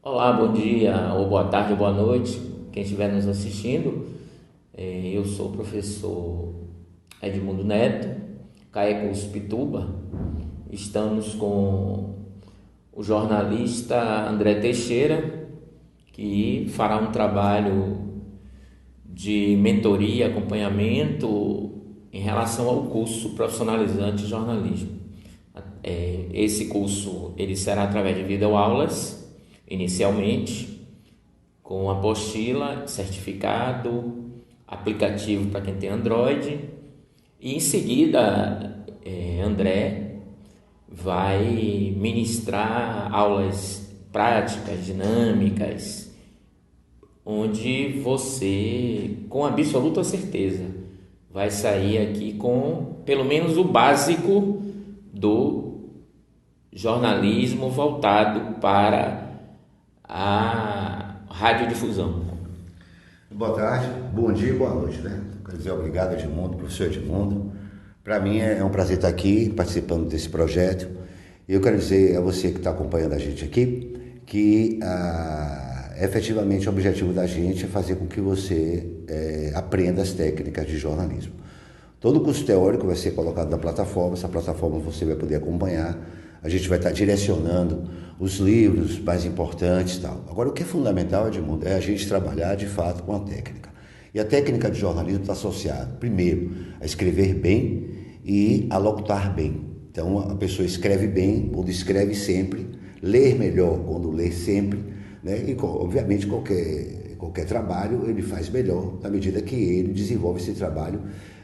Olá, bom dia, ou boa tarde, ou boa noite, quem estiver nos assistindo. Eu sou o professor Edmundo Neto, CAECO Pituba. Estamos com o jornalista André Teixeira, que fará um trabalho de mentoria, acompanhamento em relação ao curso profissionalizante de jornalismo. Esse curso ele será através de videoaulas, inicialmente, com apostila, certificado, aplicativo para quem tem Android, e em seguida André vai ministrar aulas práticas, dinâmicas, onde você, com absoluta certeza, vai sair aqui com pelo menos o básico do jornalismo voltado para a radiodifusão. Boa tarde, bom dia e boa noite, né? Quer dizer, obrigado Edmundo, professor Edmundo. Para mim é um prazer estar aqui participando desse projeto. E eu quero dizer a você que está acompanhando a gente aqui que efetivamente o objetivo da gente é fazer com que você aprenda as técnicas de jornalismo. Todo o curso teórico vai ser colocado na plataforma, essa plataforma você vai poder acompanhar. A gente vai estar direcionando os livros mais importantes e tal. Agora, o que é fundamental, Edmundo, é a gente trabalhar de fato com a técnica. E a técnica de jornalismo está associada, primeiro, a escrever bem e a locutar bem. Então, a pessoa escreve bem quando escreve sempre, ler melhor quando lê sempre, né? E, obviamente, qualquer trabalho ele faz melhor na medida que ele desenvolve esse trabalho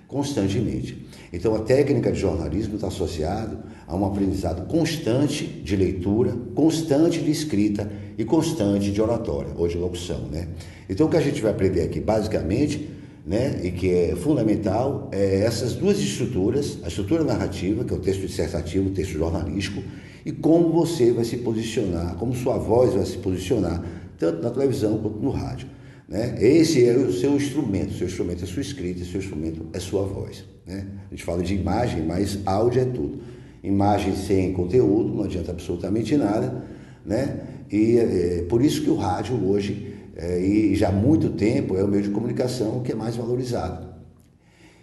constantemente. Então, a técnica de jornalismo está associada a um aprendizado constante de leitura, constante de escrita e constante de oratória ou de locução, né? Então, o que a gente vai aprender aqui, basicamente, né, e que é fundamental, é essas duas estruturas, a estrutura narrativa, que é o texto dissertativo, o texto jornalístico, e como você vai se posicionar, como sua voz vai se posicionar, tanto na televisão quanto no rádio. Né? Esse é o seu instrumento é sua escrita, seu instrumento é sua voz. Né? A gente fala de imagem, mas áudio é tudo. Imagem sem conteúdo não adianta absolutamente nada, né? E por isso que o rádio hoje, e já há muito tempo, é o meio de comunicação que é mais valorizado.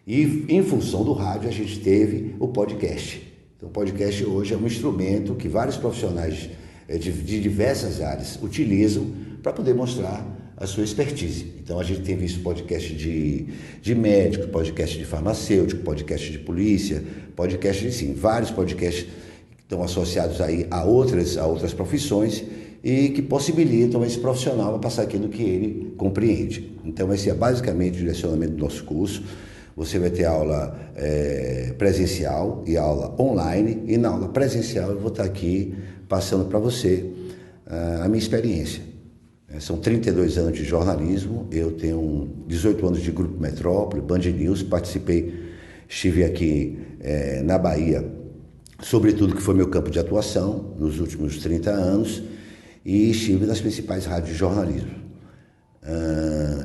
E em função do rádio a gente teve o podcast. Então o podcast hoje é um instrumento que vários profissionais de diversas áreas utilizam para poder mostrar a sua expertise. Então a gente tem visto podcast de médico, podcast de farmacêutico, podcast de polícia, podcast de sim, vários podcasts que estão associados aí a outras profissões e que possibilitam esse profissional a passar aquilo que ele compreende. Então esse é basicamente o direcionamento do nosso curso. Você vai ter aula presencial e aula online, e na aula presencial eu vou estar aqui passando para você a minha experiência. São 32 anos de jornalismo, eu tenho 18 anos de Grupo Metrópole, Band News, estive aqui na Bahia, sobretudo que foi meu campo de atuação nos últimos 30 anos, e estive nas principais rádios de jornalismo,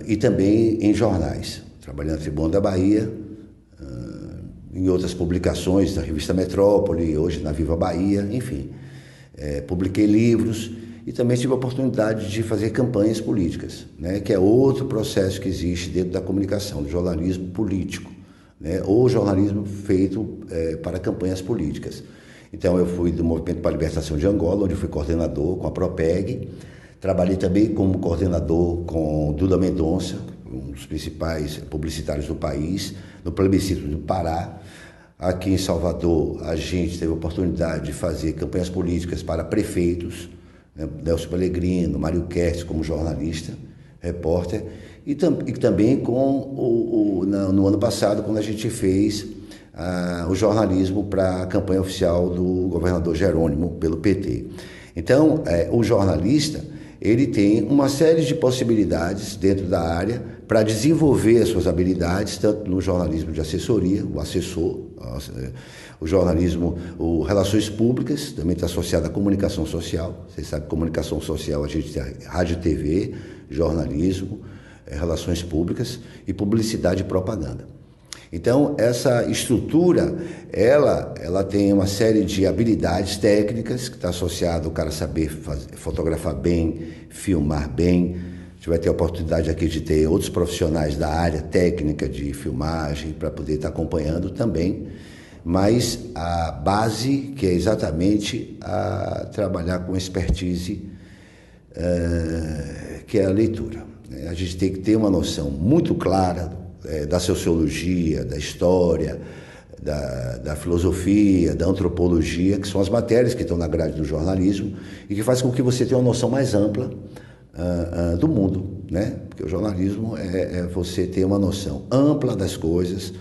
e também em jornais, trabalhando na Tribuna da Bahia, em outras publicações, na Revista Metrópole, hoje na Viva Bahia, enfim, publiquei livros. E também tive a oportunidade de fazer campanhas políticas, né, que é outro processo que existe dentro da comunicação, do jornalismo político, né, ou jornalismo feito para campanhas políticas. Então eu fui do Movimento para a Libertação de Angola, onde fui coordenador com a Propeg, trabalhei também como coordenador com Duda Mendonça, um dos principais publicitários do país, no plebiscito do Pará. Aqui em Salvador a gente teve a oportunidade de fazer campanhas políticas para prefeitos, Nelson Pellegrino, Mário Kertz como jornalista, repórter, e também no ano passado, quando a gente fez o jornalismo para a campanha oficial do governador Jerônimo, pelo PT. Então, o jornalista, ele tem uma série de possibilidades dentro da área para desenvolver as suas habilidades, tanto no jornalismo de assessoria, o assessor, o jornalismo, relações públicas, também está associado à comunicação social. Vocês sabem que comunicação social a gente tem rádio e TV, jornalismo, relações públicas e publicidade e propaganda. Então, essa estrutura, ela tem uma série de habilidades técnicas que está associada ao cara saber fotografar bem, filmar bem. A gente vai ter a oportunidade aqui de ter outros profissionais da área técnica de filmagem para poder estar acompanhando também. Mas a base, que é exatamente a trabalhar com expertise, que é a leitura. A gente tem que ter uma noção muito clara da sociologia, da história, da filosofia, da antropologia, que são as matérias que estão na grade do jornalismo e que faz com que você tenha uma noção mais ampla do mundo, né? Porque o jornalismo é você ter uma noção ampla das coisas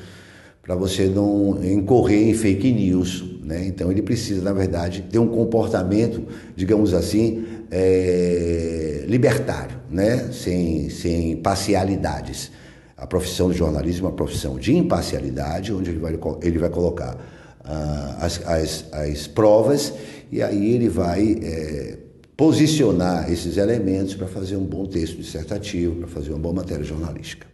para você não incorrer em fake news, né? Então ele precisa, na verdade, ter um comportamento, digamos assim, libertário, né? Sem parcialidades. A profissão de jornalismo é uma profissão de imparcialidade, onde ele vai colocar as provas e aí ele vai posicionar esses elementos para fazer um bom texto dissertativo, para fazer uma boa matéria jornalística.